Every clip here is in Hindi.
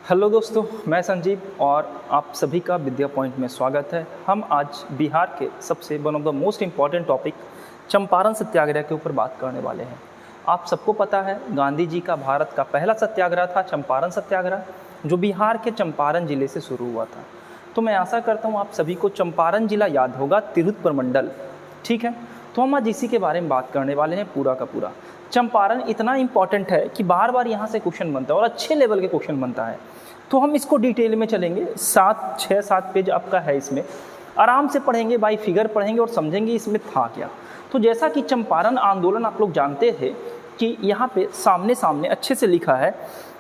हेलो दोस्तों, मैं संजीव और आप सभी का विद्या पॉइंट में स्वागत है। हम आज बिहार के सबसे one of the most important topic Champaran Satyagraha के ऊपर बात करने वाले हैं। आप सबको पता है गांधी जी का भारत का पहला सत्याग्रह था चंपारण सत्याग्रह, जो बिहार के चंपारण जिले से शुरू हुआ था। तो मैं आशा करता हूँ आप सभी को चंपारण जिला याद होगा, तिरहुत प्रमंडल, ठीक है। तो हम आज इसी के बारे में बात करने वाले हैं पूरा का पूरा। चंपारण इतना इंपॉर्टेंट है कि बार बार यहाँ से क्वेश्चन बनता है और अच्छे लेवल के क्वेश्चन बनता है। तो हम इसको डिटेल में चलेंगे, 6-7 पेज आपका है, इसमें आराम से पढ़ेंगे, बाई फिगर पढ़ेंगे और समझेंगे इसमें था क्या। तो जैसा कि चंपारण आंदोलन आप लोग जानते थे कि यहाँ पे सामने सामने अच्छे से लिखा है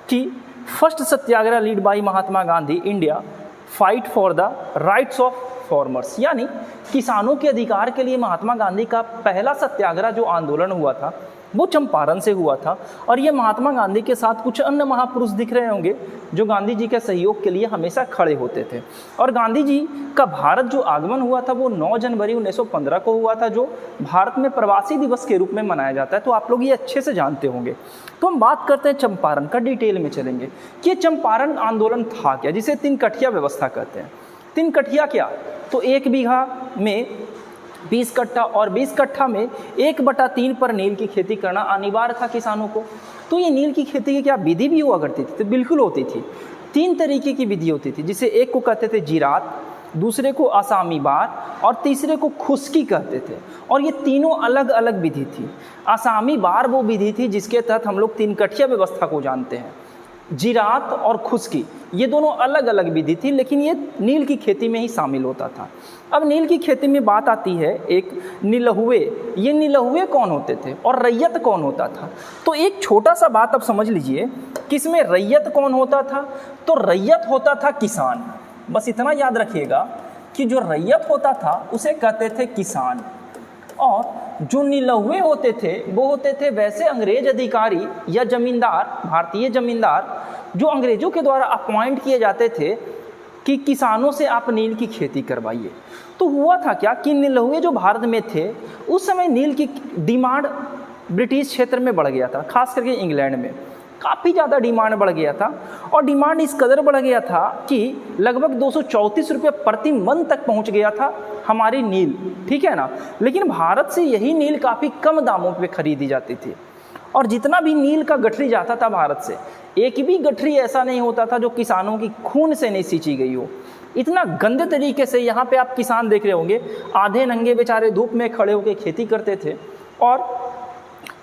कि first Satyagraha lead by Mahatma Gandhi India fight for the rights of farmers, यानी किसानों के अधिकार के लिए महात्मा गांधी का पहला सत्याग्रह जो आंदोलन हुआ था वो चंपारण से हुआ था। और ये महात्मा गांधी के साथ कुछ अन्य महापुरुष दिख रहे होंगे जो गांधी जी के सहयोग के लिए हमेशा खड़े होते थे। और गांधी जी का भारत जो आगमन हुआ था वो 9 जनवरी 1915 को हुआ था, जो भारत में प्रवासी दिवस के रूप में मनाया जाता है। तो आप लोग ये अच्छे से जानते होंगे। तो हम बात करते हैं चंपारण का, डिटेल में चलेंगे कि ये चंपारण आंदोलन था क्या, जिसे 3 कठिया व्यवस्था कहते हैं। 3 कठिया क्या, तो 1 बीघा में 20 कट्ठा और 20 कट्ठा में 1/3 पर नील की खेती करना अनिवार्य था किसानों को। तो ये नील की खेती की क्या विधि भी हुआ करती थी? तो बिल्कुल होती थी। 3 तरीके की विधि होती थी, जिसे एक को कहते थे जिरात, दूसरे को आसामी बार और तीसरे को खुश्की कहते थे। और ये तीनों अलग अलग विधि थी। आसामी बार वो विधि थी जिसके तहत हम लोग 3 कठिया व्यवस्था को जानते हैं। जिरात और खुश्की ये दोनों अलग अलग विधि थी, लेकिन ये नील की खेती में ही शामिल होता था। अब नील की खेती में बात आती है एक निलहुए। ये निलहुए कौन होते थे और रैयत कौन होता था? तो एक छोटा सा बात आप समझ लीजिए कि इसमें रैयत कौन होता था। तो रैयत होता था किसान। बस इतना याद रखिएगा कि जो रैयत होता था उसे कहते थे किसान, और जो निलहुए होते थे वो होते थे वैसे अंग्रेज अधिकारी या जमींदार, भारतीय जमींदार, जो अंग्रेजों के द्वारा अपॉइंट किए जाते थे कि किसानों से आप नील की खेती करवाइए। तो हुआ था क्या कि निलहुए जो भारत में थे उस समय नील की डिमांड ब्रिटिश क्षेत्र में बढ़ गया था, खास करके इंग्लैंड में काफ़ी ज़्यादा डिमांड बढ़ गया था। और डिमांड इस कदर बढ़ गया था कि लगभग 234 रुपये प्रति मन तक पहुंच गया था हमारी नील, ठीक है ना। लेकिन भारत से यही नील काफ़ी कम दामों पे खरीदी जाती थी। और जितना भी नील का गठरी जाता था भारत से, एक भी गठरी ऐसा नहीं होता था जो किसानों की खून से नहीं सींची गई हो। इतना गंदे तरीके से यहाँ पे आप किसान देख रहे होंगे, आधे नंगे बेचारे धूप में खड़े होकर खेती करते थे और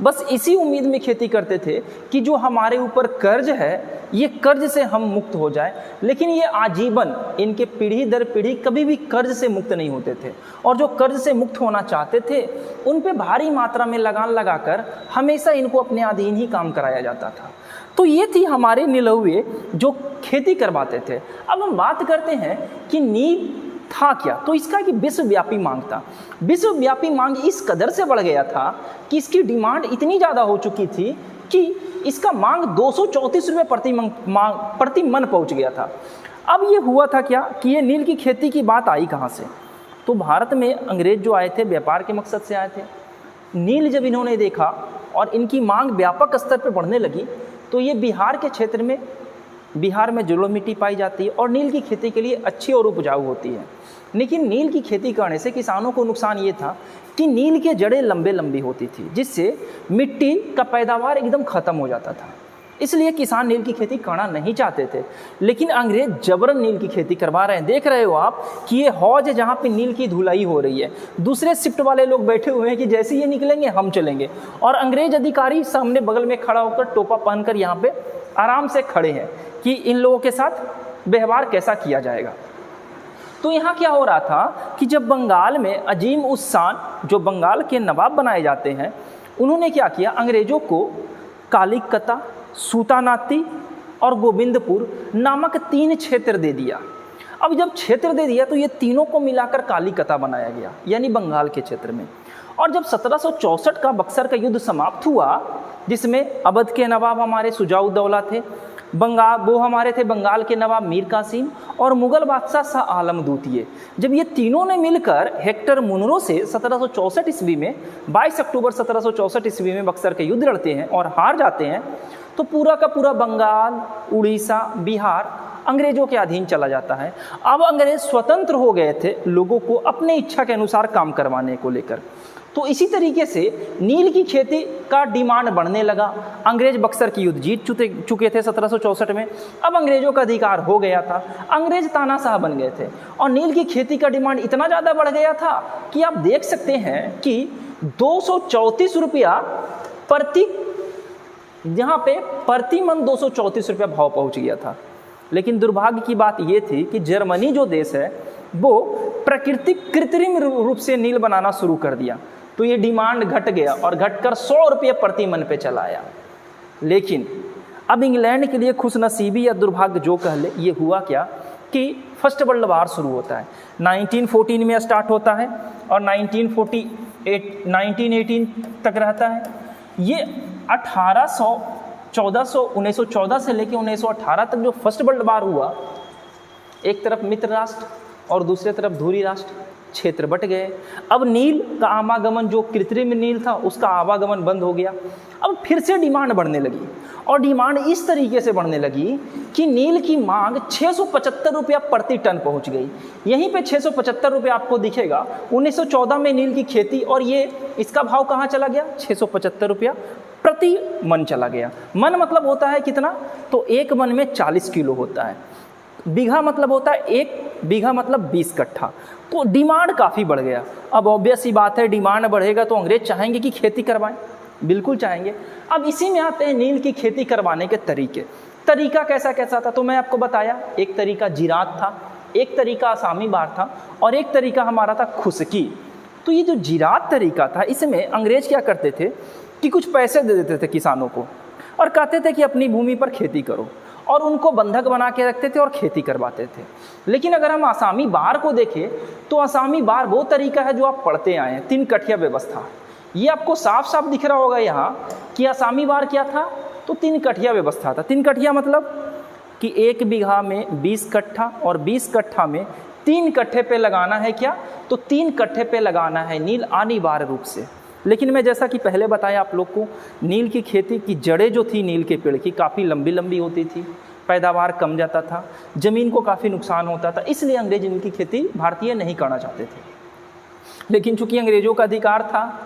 बस इसी उम्मीद में खेती करते थे कि जो हमारे ऊपर कर्ज है ये कर्ज से हम मुक्त हो जाए। लेकिन ये आजीवन इनके पीढ़ी दर पीढ़ी कभी भी कर्ज से मुक्त नहीं होते थे। और जो कर्ज से मुक्त होना चाहते थे उन पे भारी मात्रा में लगान लगाकर हमेशा इनको अपने अधीन ही काम कराया जाता था। तो ये थी हमारे निलहुए जो खेती करवाते थे। अब हम बात करते हैं कि नील था क्या। तो इसका कि विश्वव्यापी मांग था। विश्वव्यापी मांग इस कदर से बढ़ गया था कि इसकी डिमांड इतनी ज़्यादा हो चुकी थी कि इसका मांग 234 रुपये प्रति मन पहुंच गया था। अब ये हुआ था क्या कि ये नील की खेती की बात आई कहाँ से? तो भारत में अंग्रेज जो आए थे व्यापार के मकसद से आए थे। नील जब इन्होंने देखा और इनकी मांग व्यापक स्तर पर बढ़ने लगी तो ये बिहार के क्षेत्र में, बिहार में जलोढ़ मिट्टी पाई जाती है और नील की खेती के लिए अच्छी और उपजाऊ होती है। लेकिन नील की खेती करने से किसानों को नुकसान ये था कि नील के जड़ें लंबे लंबी होती थी, जिससे मिट्टी का पैदावार एकदम ख़त्म हो जाता था। इसलिए किसान नील की खेती करना नहीं चाहते थे। लेकिन अंग्रेज जबरन नील की खेती करवा रहे हैं। देख रहे हो आप कि ये हौज है जहाँ पे नील की धुलाई हो रही है। दूसरे शिफ्ट वाले लोग बैठे हुए हैं कि जैसे ये निकलेंगे हम चलेंगे, और अंग्रेज अधिकारी सामने बगल में खड़ा होकर टोपा पहनकर यहाँ पे आराम से खड़े हैं कि इन लोगों के साथ व्यवहार कैसा किया जाएगा। तो यहाँ क्या हो रहा था कि जब बंगाल में अजीम उस शान जो बंगाल के नवाब बनाए जाते हैं, उन्होंने क्या किया, अंग्रेज़ों को कालिकता, सूतानाती और गोविंदपुर नामक 3 क्षेत्र दे दिया। अब जब क्षेत्र दे दिया तो ये तीनों को मिलाकर कालिकता बनाया गया, यानी बंगाल के क्षेत्र में। और जब 1764 का बक्सर का युद्ध समाप्त हुआ, जिसमें अवध के नवाब हमारे शुजाउद्दौला थे, बंगाल, वो हमारे थे बंगाल के नवाब मीर कासिम और मुगल बादशाह शाह आलम द्वितीय। जब ये तीनों ने मिलकर हेक्टर मुनरो से 1764 ईस्वी में 22 अक्टूबर 1764 ईस्वी में बक्सर के युद्ध लड़ते हैं और हार जाते हैं, तो पूरा का पूरा बंगाल, उड़ीसा, बिहार अंग्रेजों के अधीन चला जाता है। अब अंग्रेज स्वतंत्र हो गए थे लोगों को अपने इच्छा के अनुसार काम करवाने को लेकर। तो इसी तरीके से नील की खेती का डिमांड बढ़ने लगा। अंग्रेज बक्सर की युद्ध जीत चुके थे 1764 में। अब अंग्रेजों का अधिकार हो गया था, अंग्रेज तानाशाह बन गए थे और नील की खेती का डिमांड इतना ज़्यादा बढ़ गया था कि आप देख सकते हैं कि 234 रुपया प्रति, यहाँ पे प्रति मन 234 रुपया भाव पहुँच गया था। लेकिन दुर्भाग्य की बात ये थी कि जर्मनी जो देश है वो प्राकृतिक कृत्रिम रूप से नील बनाना शुरू कर दिया, तो ये डिमांड घट गया और घटकर 100 रुपये प्रति मन पे चला आया। लेकिन अब इंग्लैंड के लिए खुशनसीबी या दुर्भाग्य जो कह ले, ये हुआ क्या कि फर्स्ट वर्ल्ड वार शुरू होता है। 1914 में स्टार्ट होता है और 1918 तक रहता है। ये 1914 से लेकर 1918 तक जो फर्स्ट वर्ल्ड वार हुआ, एक तरफ मित्र राष्ट्र और दूसरे तरफ धुरी राष्ट्र, क्षेत्र बट गए। अब नील का आवागमन, जो कृत्रिम नील था उसका आवागमन बंद हो गया। अब फिर से डिमांड बढ़ने लगी और डिमांड इस तरीके से बढ़ने लगी कि नील की मांग 675 रुपया प्रति टन पहुंच गई। यहीं पे 675 रुपया आपको दिखेगा। 1914 में नील की खेती और ये इसका भाव कहाँ चला गया? 675 रुपया प्रति मन चला गया। मन मतलब होता है कितना? तो एक मन में 40 किलो होता है। बीघा मतलब होता है, एक बीघा मतलब 20 कट्ठा। तो डिमांड काफ़ी बढ़ गया। अब ऑब्वियस ही बात है, डिमांड बढ़ेगा तो अंग्रेज चाहेंगे कि खेती करवाएं, बिल्कुल चाहेंगे। अब इसी में आते हैं नील की खेती करवाने के तरीके। तरीका कैसा कैसा था? तो मैं आपको बताया, एक तरीका जिरात था, एक तरीका आसामी बार था और एक तरीका हमारा था खुशकी। तो ये जो जिरात तरीका था, इसमें अंग्रेज क्या करते थे कि कुछ पैसे दे देते थे किसानों को और कहते थे कि अपनी भूमि पर खेती करो, और उनको बंधक बना के रखते थे और खेती करवाते थे। लेकिन अगर हम आसामी बार को देखें तो आसामी बार वो तरीका है जो आप पढ़ते आए हैं, 3 कठिया व्यवस्था। ये आपको साफ साफ दिख रहा होगा यहाँ कि आसामी बार क्या था, तो 3 कठिया व्यवस्था था। 3 कठिया मतलब कि 1 बीघा में 20 कट्ठा और 20 कट्ठा में 3 कट्ठे पे लगाना है क्या? तो 3 कट्ठे पे लगाना है नील अनिवार्य रूप से। लेकिन मैं जैसा कि पहले बताया आप लोग को, नील की खेती की जड़ें जो थी नील के पेड़ की काफ़ी लंबी लंबी होती थी, पैदावार कम जाता था, ज़मीन को काफ़ी नुकसान होता था, इसलिए अंग्रेज नील की खेती भारतीय नहीं करना चाहते थे। लेकिन चूंकि अंग्रेजों का अधिकार था,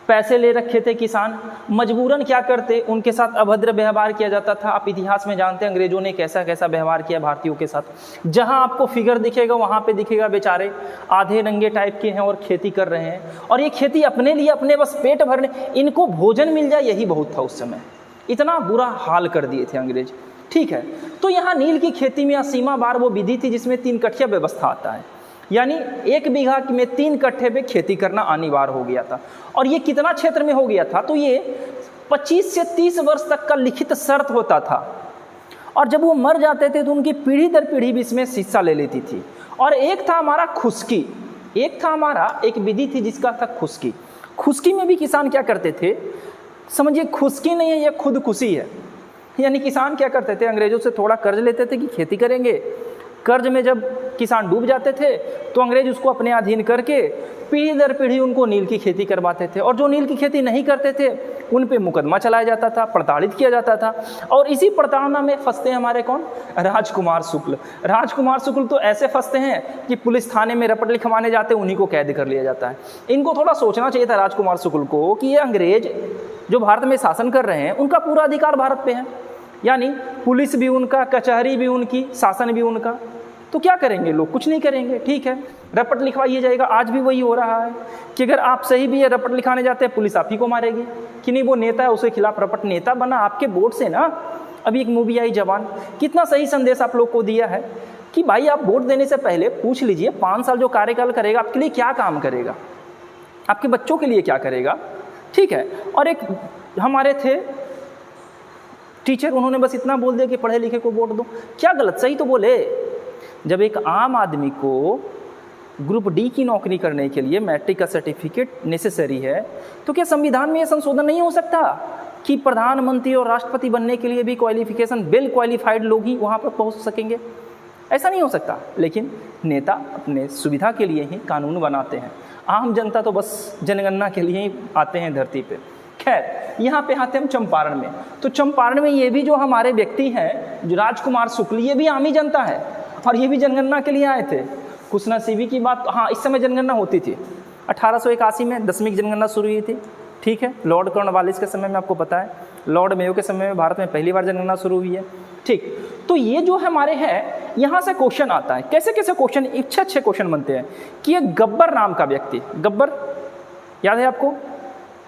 पैसे ले रखे थे किसान, मजबूरन क्या करते, उनके साथ अभद्र व्यवहार किया जाता था। आप इतिहास में जानते हैं अंग्रेजों ने कैसा कैसा व्यवहार किया भारतीयों के साथ। जहां आपको फिगर दिखेगा वहां पे दिखेगा बेचारे आधे नंगे टाइप के हैं और खेती कर रहे हैं, और ये खेती अपने लिए, अपने बस पेट भरने, इनको भोजन मिल जाए यही बहुत था उस समय। इतना बुरा हाल कर दिए थे अंग्रेज। ठीक है, तो यहाँ नील की खेती में असीमा बार वो विधि थी जिसमें 3 कठिया व्यवस्था आता है, यानी 1 बीघा में 3 कट्ठे पे खेती करना अनिवार्य हो गया था। और ये कितना क्षेत्र में हो गया था? तो ये 25 से 30 वर्ष तक का लिखित शर्त होता था, और जब वो मर जाते थे तो उनकी पीढ़ी दर पीढ़ी भी इसमें हिस्सा ले लेती थी। और एक था हमारा खुशकी, एक विधि थी जिसका था खुशकी। खुशकी में भी किसान क्या करते थे, समझिए खुशकी नहीं है, यह खुदकुशी है। यानी किसान क्या करते थे, अंग्रेजों से थोड़ा कर्ज लेते थे कि खेती करेंगे। कर्ज में जब किसान डूब जाते थे तो अंग्रेज उसको अपने अधीन करके पीढ़ी दर पीढ़ी उनको नील की खेती करवाते थे, और जो नील की खेती नहीं करते थे उन पे मुकदमा चलाया जाता था, प्रताड़ित किया जाता था। और इसी प्रताड़ना में फंसते हैं हमारे कौन? राजकुमार शुक्ल। राजकुमार शुक्ल तो ऐसे फंसते हैं कि पुलिस थाने में रपट लिखवाने जाते, उन्हीं को कैद कर लिया जाता है। इनको थोड़ा सोचना चाहिए था राजकुमार शुक्ल को कि ये अंग्रेज जो भारत में शासन कर रहे हैं उनका पूरा अधिकार भारत पे है, यानी पुलिस भी उनका, कचहरी भी उनकी, शासन भी उनका। तो क्या करेंगे लोग? कुछ नहीं करेंगे। ठीक है, रपट लिखवाइए जाएगा। आज भी वही हो रहा है कि अगर आप सही भी है रपट लिखाने जाते हैं, पुलिस आप ही को मारेगी कि नहीं वो नेता है उसके खिलाफ रपट। नेता बना आपके वोट से ना। अभी एक मूवी आई जवान, कितना सही संदेश आप लोग को दिया है कि भाई आप वोट देने से पहले पूछ लीजिए 5 साल जो कार्यकाल करेगा आपके लिए क्या काम करेगा, आपके बच्चों के लिए क्या करेगा। ठीक है, और एक हमारे थे टीचर, उन्होंने बस इतना बोल दिया कि पढ़े लिखे को वोट दो। क्या गलत? सही तो बोले। जब एक आम आदमी को ग्रुप डी की नौकरी करने के लिए मैट्रिक का सर्टिफिकेट नेसेसरी है, तो क्या संविधान में यह संशोधन नहीं हो सकता? कि प्रधानमंत्री और राष्ट्रपति बनने के लिए भी क्वालिफिकेशन वेल क्वालिफाइड लोग ही वहाँ पर पहुँच सकेंगे? ऐसा नहीं हो सकता। लेकिन नेता अपने सुविधा के लिए ही कानून बनाते हैं, आम जनता तो बस जनगणना के लिए ही आते हैं धरती पे। खैर, यहाँ पे आते हैं हम चंपारण में। तो चंपारण में ये भी जो हमारे व्यक्ति हैं, जो राजकुमार शुक्ल, ये भी आम ही जनता है और ये भी जनगणना के लिए आए थे। खुशनसीबी की बात, हाँ, इस समय जनगणना होती थी 1881 में 10वीं जनगणना शुरू हुई थी। ठीक है, लॉर्ड कॉर्नवालिस के समय में आपको पता है, लॉर्ड मेयो के समय में भारत में पहली बार जनगणना शुरू हुई है। ठीक, तो ये जो हमारे हैं, यहाँ से क्वेश्चन आता है। कैसे कैसे क्वेश्चन, अच्छे क्वेश्चन बनते हैं कि ये गब्बर नाम का व्यक्ति, गब्बर याद है आपको,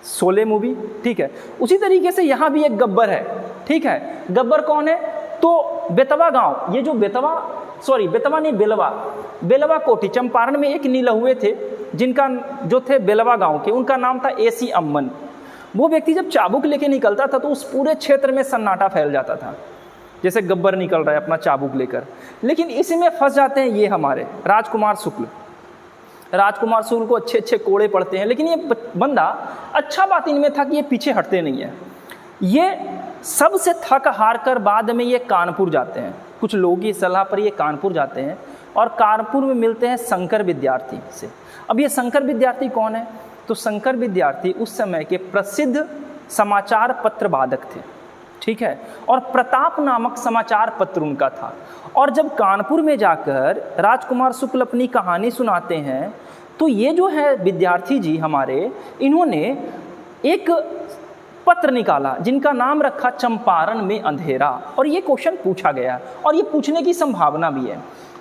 शोले मूवी, ठीक है, उसी तरीके से यहाँ भी एक गब्बर है। ठीक है, गब्बर कौन है? तो बेतवा गांव, ये जो बेतवा नहीं, बेलवा कोठी, चंपारण में एक निलहुए थे जिनका जो थे बेलवा गांव के, उनका नाम था एसी अम्मन। वो व्यक्ति जब चाबुक लेके निकलता था तो उस पूरे क्षेत्र में सन्नाटा फैल जाता था, जैसे गब्बर निकल रहा है अपना चाबुक लेकर। लेकिन इसमें फंस जाते हैं ये हमारे राजकुमार शुक्ल। राजकुमार शुक्ल को अच्छे कोड़े पड़ते हैं, लेकिन ये बंदा, अच्छा बात इनमें था कि ये पीछे हटते नहीं है। ये सबसे थक हार कर बाद में ये कानपुर जाते हैं, कुछ लोगों की सलाह पर ये कानपुर जाते हैं और कानपुर में मिलते हैं शंकर विद्यार्थी से। अब ये शंकर विद्यार्थी कौन है? तो शंकर विद्यार्थी उस समय के प्रसिद्ध समाचार पत्र वादक थे। ठीक है, और प्रताप नामक समाचार पत्र उनका था। और जब कानपुर में जाकर राजकुमार शुक्ल अपनी कहानी सुनाते हैं तो ये जो है विद्यार्थी जी हमारे, इन्होंने एक पत्र निकाला जिनका नाम रखा चंपारण में अंधेरा। और ये क्वेश्चन पूछा गया और ये पूछने की संभावना भी है।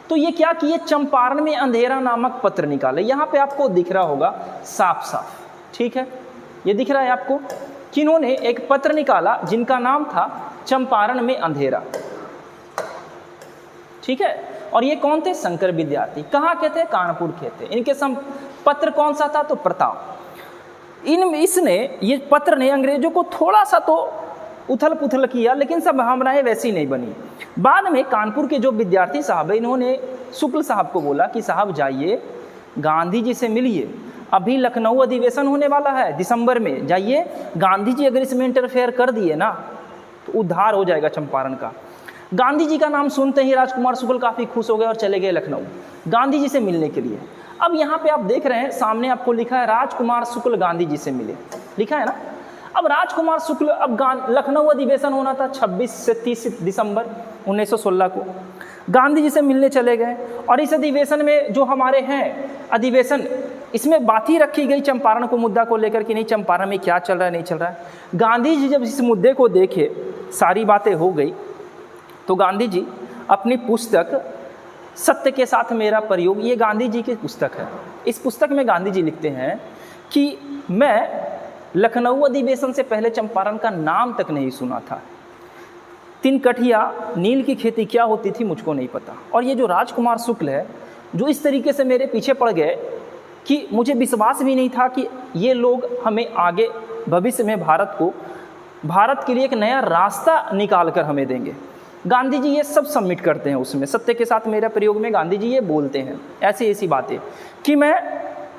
तो ये क्या किए, चंपारण में अंधेरा नामक पत्र निकाले। यहाँ पे आपको दिख रहा होगा साफ साफ, ठीक है, ये दिख रहा है आपको कि इन्होंने एक पत्र निकाला जिनका नाम था चंपारण में अंधेरा। ठीक है, और ये कौन थे? शंकर विद्यार्थी। कहाँ के थे? कानपुर के थे। इनके पत्र कौन सा था? तो प्रताप। इसने ये पत्र ने अंग्रेजों को थोड़ा सा तो उथल पुथल किया, लेकिन संभावनाएं वैसी नहीं बनी। बाद में कानपुर के जो विद्यार्थी साहब है, इन्होंने शुक्ल साहब को बोला कि साहब जाइए गांधी जी से मिलिए, अभी लखनऊ अधिवेशन होने वाला है दिसंबर में, जाइए, गांधी जी अगर इसमें इंटरफेयर कर दिए ना तो उद्धार हो जाएगा चंपारण का। गांधी जी का नाम सुनते ही राजकुमार शुक्ल काफ़ी खुश हो गए और चले गए लखनऊ गांधी जी से मिलने के लिए। अब यहाँ पे आप देख रहे हैं सामने आपको लिखा है राजकुमार शुक्ल गांधी जी से मिले, लिखा है ना। अब राजकुमार शुक्ल, अब लखनऊ अधिवेशन होना था 26 से 30 दिसंबर 1916 को, गांधी जी से मिलने चले गए। और इस अधिवेशन में जो हमारे हैं अधिवेशन, इसमें बात ही रखी गई चंपारण को मुद्दा को लेकर कि नहीं चंपारण में क्या चल रहा है, नहीं चल रहा है। गांधी जी जब इस मुद्दे को देखे, सारी बातें हो गई, तो गांधी जी अपनी पुस्तक सत्य के साथ मेरा प्रयोग, ये गांधी जी की पुस्तक है, इस पुस्तक में गांधी जी लिखते हैं कि मैं लखनऊ अधिवेशन से पहले चंपारण का नाम तक नहीं सुना था, तिनकठिया नील की खेती क्या होती थी मुझको नहीं पता। और ये जो राजकुमार शुक्ल है, जो इस तरीके से मेरे पीछे पड़ गए कि मुझे विश्वास भी नहीं था कि ये लोग हमें आगे भविष्य में भारत के लिए एक नया रास्ता निकाल कर हमें देंगे। गांधी जी ये सब सबमिट करते हैं उसमें, सत्य के साथ मेरा प्रयोग में गांधी जी ये बोलते हैं ऐसी ऐसी बातें कि मैं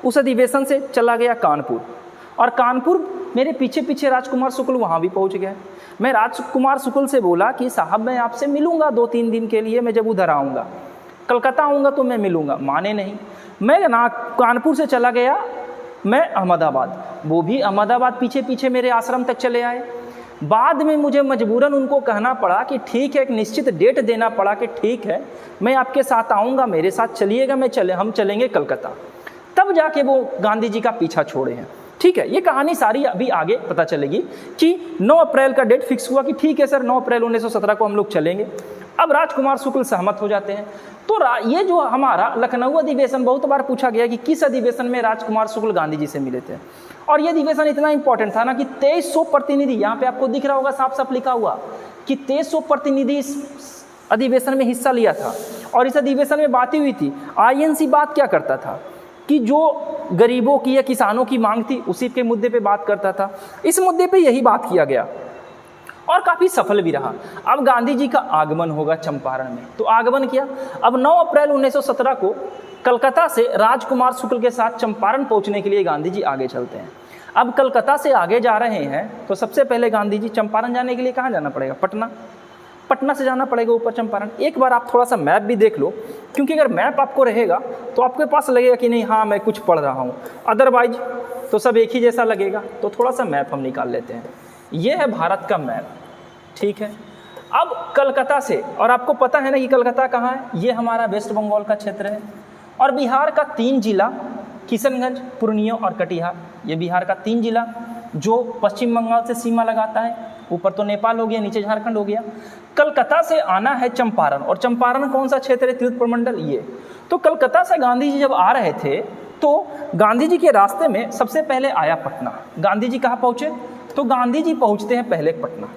उस अधिवेशन से चला गया कानपुर, और कानपुर मेरे पीछे पीछे राजकुमार शुक्ल वहाँ भी पहुँच गया। मैं राजकुमार शुक्ल से बोला कि साहब मैं आपसे मिलूंगा 2-3 दिन के लिए, मैं जब उधर आऊँगा, कलकत्ता आऊँगा तो मैं मिलूँगा। माने नहीं, मैं ना कानपुर से चला गया मैं अहमदाबाद, वो भी अहमदाबाद पीछे पीछे मेरे आश्रम तक चले आए। बाद में मुझे मजबूरन उनको कहना पड़ा कि ठीक है, एक निश्चित डेट देना पड़ा कि ठीक है मैं आपके साथ आऊँगा, मेरे साथ चलिएगा, हम चलेंगे कलकत्ता। तब जाके वो गांधी जी का पीछा छोड़े हैं। ठीक है, ये कहानी सारी अभी आगे पता चलेगी कि 9 अप्रैल का डेट फिक्स हुआ कि ठीक है सर 9 अप्रैल 1917 को हम लोग चलेंगे। अब राजकुमार शुक्ल सहमत हो जाते हैं। तो ये जो हमारा लखनऊ अधिवेशन, बहुत बार पूछा गया कि किस अधिवेशन में राजकुमार शुक्ल गांधी जी से मिले थे, और ये अधिवेशन इतना इंपॉर्टेंट था ना कि 2300 प्रतिनिधि, यहाँ पे आपको दिख रहा होगा साफ साफ लिखा हुआ कि 2300 प्रतिनिधि इस अधिवेशन में हिस्सा लिया था। और इस अधिवेशन में बातें हुई थी। आईएनसी बात क्या करता था कि जो गरीबों की या किसानों की मांग थी उसी के मुद्दे पे बात करता था। इस मुद्दे पे यही बात किया गया और काफ़ी सफल भी रहा। अब गांधी जी का आगमन होगा चंपारण में, तो आगमन किया। अब 9 अप्रैल 1917 को कलकत्ता से राजकुमार शुक्ल के साथ चंपारण पहुंचने के लिए गांधी जी आगे चलते हैं। अब कलकत्ता से आगे जा रहे हैं तो सबसे पहले गांधी जी चंपारण जाने के लिए कहाँ जाना पड़ेगा? पटना। पटना से जाना पड़ेगा ऊपर चंपारण। एक बार आप थोड़ा सा मैप भी देख लो, क्योंकि अगर मैप आपको रहेगा तो आपके पास लगेगा कि नहीं हाँ मैं कुछ पढ़ रहा हूँ, अदरवाइज तो सब एक ही जैसा लगेगा। तो थोड़ा सा मैप हम निकाल लेते हैं। ये है भारत का मैप, ठीक है। अब कलकत्ता से, और आपको पता है ना कि कलकत्ता कहाँ है, ये हमारा वेस्ट बंगाल का क्षेत्र है। और बिहार का 3 जिला, किशनगंज, पूर्णिया और कटिहार, ये बिहार का 3 जिला जो पश्चिम बंगाल से सीमा लगाता है। ऊपर तो नेपाल हो गया, नीचे झारखंड हो गया। कलकत्ता से आना है चंपारण, और चंपारण कौन सा क्षेत्र है? तिरहुत प्रमंडल। ये तो कलकत्ता से गांधी जी जब आ रहे थे तो गांधी जी के रास्ते में सबसे पहले आया पटना। गांधी जी कहाँ पहुँचे? तो गांधी जी पहुँचते हैं पहले पटना।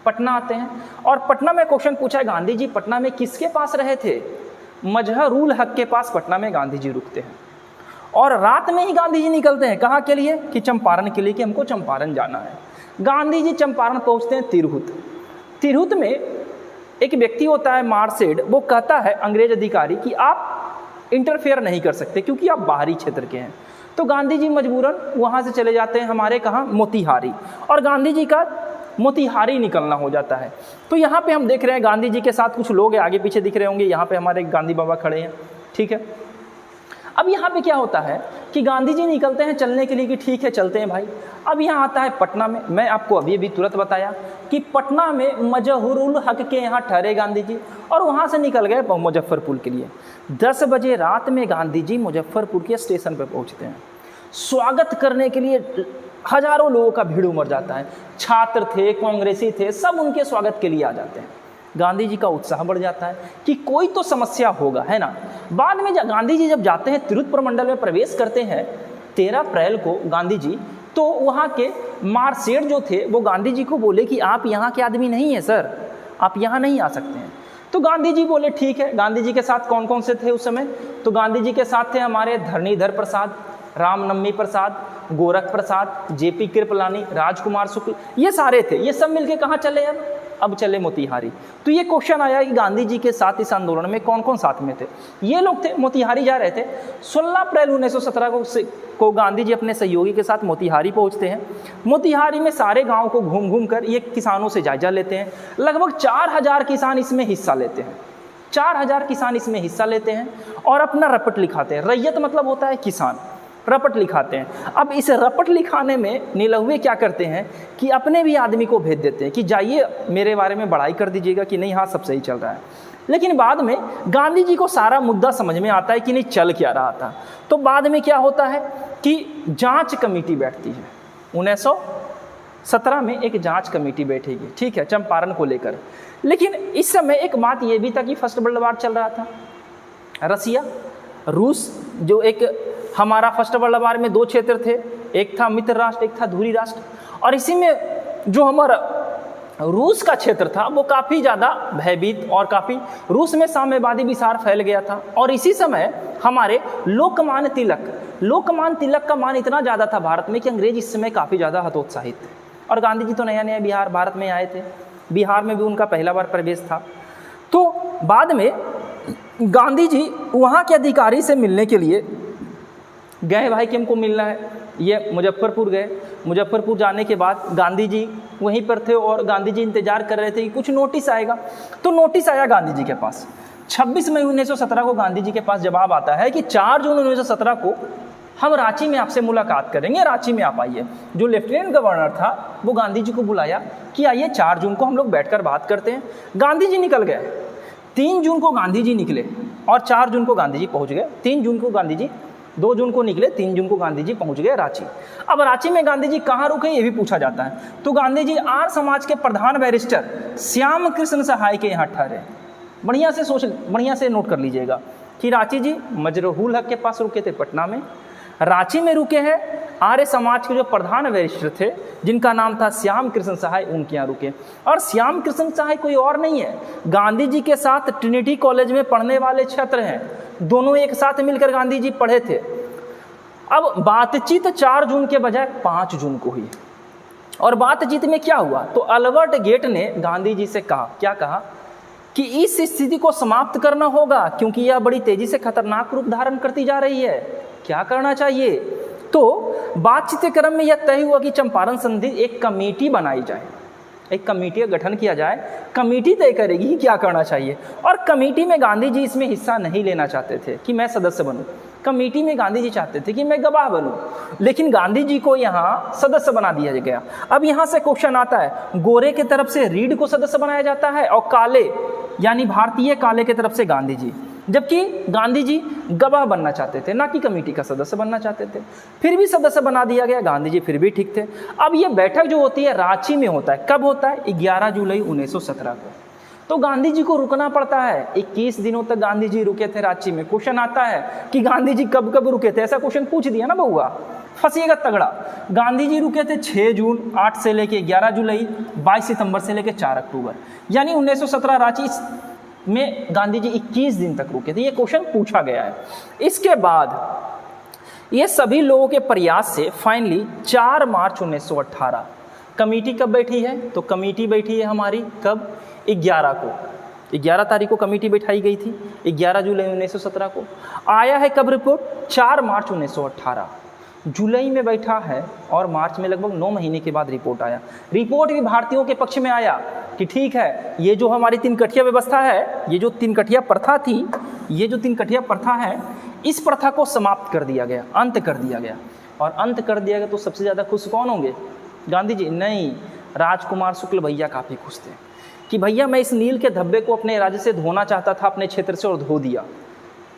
पटना आते हैं और पटना में क्वेश्चन पूछा है, गांधी जी पटना में किसके पास रहे थे? मजहरूल हक के पास पटना में गांधी जी रुकते हैं। और रात में ही गांधी जी निकलते हैं, कहाँ के लिए? कि चंपारण के लिए, कि हमको चंपारण जाना है। गांधी जी चंपारण पहुँचते हैं तिरहुत। तिरहुत में एक व्यक्ति होता है मार्सेड, वो कहता है अंग्रेज अधिकारी कि आप इंटरफेयर नहीं कर सकते क्योंकि आप बाहरी क्षेत्र के हैं। तो गांधी जी मजबूरन वहाँ से चले जाते हैं हमारे कहाँ? मोतिहारी। और गांधी जी का मोतिहारी निकलना हो जाता है। तो यहाँ पे हम देख रहे हैं गांधी जी के साथ कुछ लोग हैं, आगे पीछे दिख रहे होंगे, यहाँ पे हमारे गांधी बाबा खड़े हैं, ठीक है। अब यहाँ पे क्या होता है कि गांधी जी निकलते हैं चलने के लिए कि ठीक है चलते हैं भाई। अब यहाँ आता है पटना में, मैं आपको अभी तुरंत बताया कि पटना में मजहरूल हक के यहाँ ठहरे गांधी जी, और वहाँ से निकल गए मुजफ्फरपुर के लिए। 10 बजे रात में गांधी जी मुजफ्फरपुर के स्टेशन पर पहुँचते हैं। स्वागत करने के लिए हजारों लोगों का भीड़ उमड़ जाता है। छात्र थे, कांग्रेसी थे, सब उनके स्वागत के लिए आ जाते हैं। गांधी जी का उत्साह बढ़ जाता है कि कोई तो समस्या होगा, है ना। बाद में गांधी जी जब जाते हैं तिरहुत प्रमंडल में प्रवेश करते हैं 13 अप्रैल को गांधी जी, तो वहाँ के मार्सेड जो थे वो गांधी जी को बोले कि आप यहाँ के आदमी नहीं हैं सर, आप यहाँ नहीं आ सकते हैं। तो गांधी जी बोले ठीक है। गांधी जी के साथ कौन कौन से थे उस समय? तो गांधी जी के साथ थे हमारे धरणीधर प्रसाद, रामनवमी प्रसाद, गोरख प्रसाद, जेपी कृपलानी, राजकुमार शुक्ल, ये सारे थे। ये सब मिलके कहाँ चले? अब चले मोतिहारी। तो ये क्वेश्चन आया कि गांधी जी के साथ इस आंदोलन में कौन कौन साथ में थे? ये लोग थे, मोतिहारी जा रहे थे। 16 अप्रैल 1917 को गांधी जी अपने सहयोगी के साथ मोतिहारी पहुंचते हैं। मोतिहारी में सारे गांव को घूम घूम कर ये किसानों से जायजा लेते हैं। लगभग 4000 किसान इसमें हिस्सा लेते हैं। 4000 किसान इसमें हिस्सा लेते हैं और अपना रपट लिखाते हैं। रैयत मतलब होता है किसान, रपट लिखाते हैं। अब इस रपट लिखाने में नीलहुए क्या करते हैं कि अपने भी आदमी को भेज देते हैं कि जाइए मेरे बारे में बड़ाई कर दीजिएगा कि नहीं हाँ सब सही चल रहा है। लेकिन बाद में गांधी जी को सारा मुद्दा समझ में आता है कि नहीं चल क्या रहा था। तो बाद में क्या होता है कि जांच कमेटी बैठती है। 1917 में एक जांच कमेटी बैठेगी, ठीक है, चंपारण को लेकर। लेकिन इस समय एक बात ये भी था कि फर्स्ट वर्ल्ड वॉर चल रहा था। रसिया, रूस, जो एक हमारा फर्स्ट वर्ल्ड वॉर में 2 क्षेत्र थे, एक था मित्र राष्ट्र, एक था धुरी राष्ट्र। और इसी में जो हमारा रूस का क्षेत्र था वो काफ़ी ज़्यादा भयभीत और काफ़ी रूस में साम्यवादी विचार फैल गया था। और इसी समय हमारे लोकमान्य तिलक का मान इतना ज़्यादा था भारत में कि अंग्रेज इस समय काफ़ी ज़्यादा हतोत्साहित थे। और गांधी जी तो नया नया भारत में आए थे, बिहार में भी उनका पहला बार प्रवेश था। तो बाद में गांधी जी वहाँ के अधिकारी से मिलने के लिए गए, भाई कि हमको मिलना है। ये मुजफ्फरपुर गए। मुजफ्फरपुर जाने के बाद गांधी जी वहीं पर थे और गांधी जी इंतजार कर रहे थे कि कुछ नोटिस आएगा। तो नोटिस आया गांधी जी के पास। 26 मई 1917 को गांधी जी के पास जवाब आता है कि 4 जून 1917 को हम रांची में आपसे मुलाकात करेंगे, रांची में आप आइए। जो लेफ्टिनेंट गवर्नर था वो गांधी जी को बुलाया कि आइए 4 जून को हम लोग बैठकर बात करते हैं। गांधी जी निकल गए। 3 जून को गांधी जी निकले और 4 जून को गांधी जी पहुँच गए। 3 जून को गांधी जी 2 जून को निकले, 3 जून को गांधी जी पहुंच गए रांची। अब रांची में गांधी जी कहाँ रुके ये भी पूछा जाता है। तो गांधी जी आर्य समाज के प्रधान बैरिस्टर श्याम कृष्ण सहाय के यहाँ ठहरे। बढ़िया से नोट कर लीजिएगा कि रांची जी मजरूल हक के पास रुके थे पटना में, रांची में रुके हैं आर्य समाज के जो प्रधान बैरिस्टर थे जिनका नाम था श्याम कृष्ण सहाय, उनके यहाँ रुके। और श्याम कृष्ण सहाय कोई और नहीं है, गांधी जी के साथ ट्रिनिटी कॉलेज में पढ़ने वाले छात्र हैं। दोनों एक साथ मिलकर गांधी जी पढ़े थे। अब बातचीत 4 जून के बजाय 5 जून को हुई। और बातचीत में क्या हुआ तो अल्बर्ट गेट ने गांधी जी से कहा, क्या कहा कि इस स्थिति को समाप्त करना होगा क्योंकि यह बड़ी तेजी से खतरनाक रूप धारण करती जा रही है। क्या करना चाहिए? तो बातचीत क्रम में यह तय हुआ कि चंपारण संधि एक कमेटी बनाई जाए, एक कमेटी का गठन किया जाए। कमेटी तय करेगी कि क्या करना चाहिए, और कमेटी में गांधी जी इसमें हिस्सा नहीं लेना चाहते थे कि मैं सदस्य बनूं। कमेटी में गांधी जी चाहते थे कि मैं गवाह बनूं, लेकिन गांधी जी को यहाँ सदस्य बना दिया गया। अब यहाँ से क्वेश्चन आता है, गोरे की तरफ से रीड को सदस्य बनाया जाता है और काले यानी भारतीय काले की तरफ से गांधी जी, जबकि गांधी जी गवाह बनना चाहते थे, ना कि कमेटी का सदस्य बनना चाहते थे। फिर भी सदस्य बना दिया गया, गांधी जी फिर भी ठीक थे। अब ये बैठक जो होती है रांची में होता है, कब होता है? 11 जुलाई 1917 को। तो गांधी जी को रुकना पड़ता है। 21 दिनों तक गांधी जी रुके थे रांची में। क्वेश्चन आता है कि गांधी जी कब कब रुके थे, ऐसा क्वेश्चन पूछ दिया ना बउआ, फंसिएगा तगड़ा। गांधी जी रुके थे 6 जून 8 से लेके 11 जुलाई, 22 सितंबर से लेके 4 अक्टूबर, यानी 1917 रांची में गांधी जी 21 दिन तक रुके थे। ये क्वेश्चन पूछा गया है। इसके बाद ये सभी लोगों के प्रयास से फाइनली 4 मार्च 1918 कमेटी कब बैठी है? तो कमेटी बैठी है हमारी कब? 11 को, 11 तारीख को कमेटी बैठाई गई थी, 11 जुलाई 1917 को। आया है कब रिपोर्ट? 4 मार्च 1918। जुलाई में बैठा है और मार्च में लगभग 9 महीने के बाद रिपोर्ट आया। रिपोर्ट भी भारतीयों के पक्ष में आया कि ठीक है, ये जो हमारी 3 कठिया व्यवस्था है, ये जो 3 कठिया प्रथा थी, ये जो 3 कठिया प्रथा है, इस प्रथा को समाप्त कर दिया गया, अंत कर दिया गया। और अंत कर दिया गया तो सबसे ज़्यादा खुश कौन होंगे? गांधी जी? नहीं, राजकुमार शुक्ल भैया काफ़ी खुश थे कि भैया मैं इस नील के धब्बे को अपने राज्य से धोना चाहता था, अपने क्षेत्र से, और धो दिया।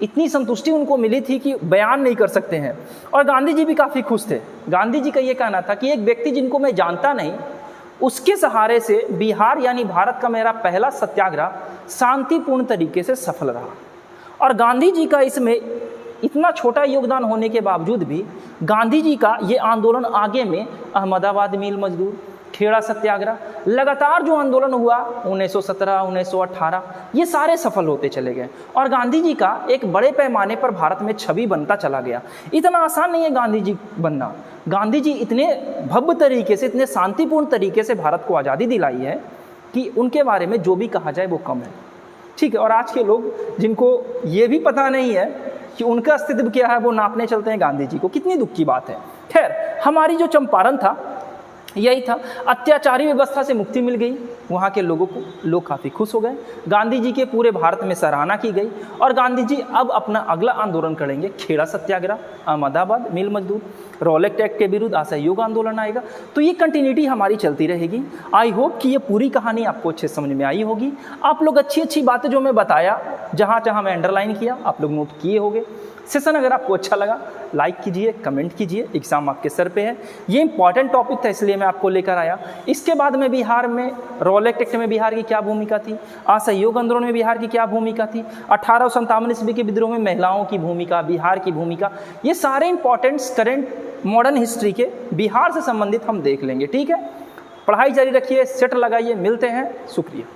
इतनी संतुष्टि उनको मिली थी कि बयान नहीं कर सकते हैं। और गांधी जी भी काफ़ी खुश थे। गांधी जी का ये कहना था कि एक व्यक्ति जिनको मैं जानता नहीं, उसके सहारे से बिहार यानी भारत का मेरा पहला सत्याग्रह शांतिपूर्ण तरीके से सफल रहा। और गांधी जी का इसमें इतना छोटा योगदान होने के बावजूद भी गांधी जी का ये आंदोलन आगे में अहमदाबाद मिल मजदूर, खेड़ा सत्याग्रह, लगातार जो आंदोलन हुआ 1917, 1918, ये सारे सफल होते चले गए। और गांधी जी का एक बड़े पैमाने पर भारत में छवि बनता चला गया। इतना आसान नहीं है गांधी जी बनना। गांधी जी इतने भव्य तरीके से, इतने शांतिपूर्ण तरीके से भारत को आज़ादी दिलाई है कि उनके बारे में जो भी कहा जाए वो कम है। ठीक है, और आज के लोग जिनको ये भी पता नहीं है कि उनका अस्तित्व क्या है, वो नापने चलते हैं गांधी जी को। कितनी दुख की बात है। खैर, हमारी जो चंपारण था यही था, अत्याचारी व्यवस्था से मुक्ति मिल गई वहाँ के लोगों को, लोग काफ़ी खुश हो गए। गांधी जी के पूरे भारत में सराहना की गई और गांधी जी अब अपना अगला आंदोलन करेंगे, खेड़ा सत्याग्रह, अहमदाबाद मिल मजदूर, रॉलेट एक्ट के विरुद्ध असहयोग आंदोलन आएगा। तो ये कंटिन्यूटी हमारी चलती रहेगी। आई होप कि ये पूरी कहानी आपको अच्छे समझ में आई होगी। आप लोग अच्छी अच्छी बातें जो मैं बताया, जहाँ जहाँ मैं अंडरलाइन किया, आप लोग नोट किए होंगे। सेशन अगर आपको अच्छा लगा लाइक कीजिए, कमेंट कीजिए। एग्ज़ाम आपके सर पे है, ये इंपॉर्टेंट टॉपिक था इसलिए मैं आपको लेकर आया। इसके बाद में बिहार में रॉलेट एक्ट में बिहार की क्या भूमिका थी, असहयोग आंदोलन में बिहार की क्या भूमिका थी, 1857 ईस्वी के विद्रोह में महिलाओं की भूमिका, बिहार की भूमिका, ये सारे इंपॉर्टेंट्स करेंट मॉडर्न हिस्ट्री के बिहार से संबंधित हम देख लेंगे। ठीक है, पढ़ाई जारी रखिए, सेट लगाइए, मिलते हैं। शुक्रिया।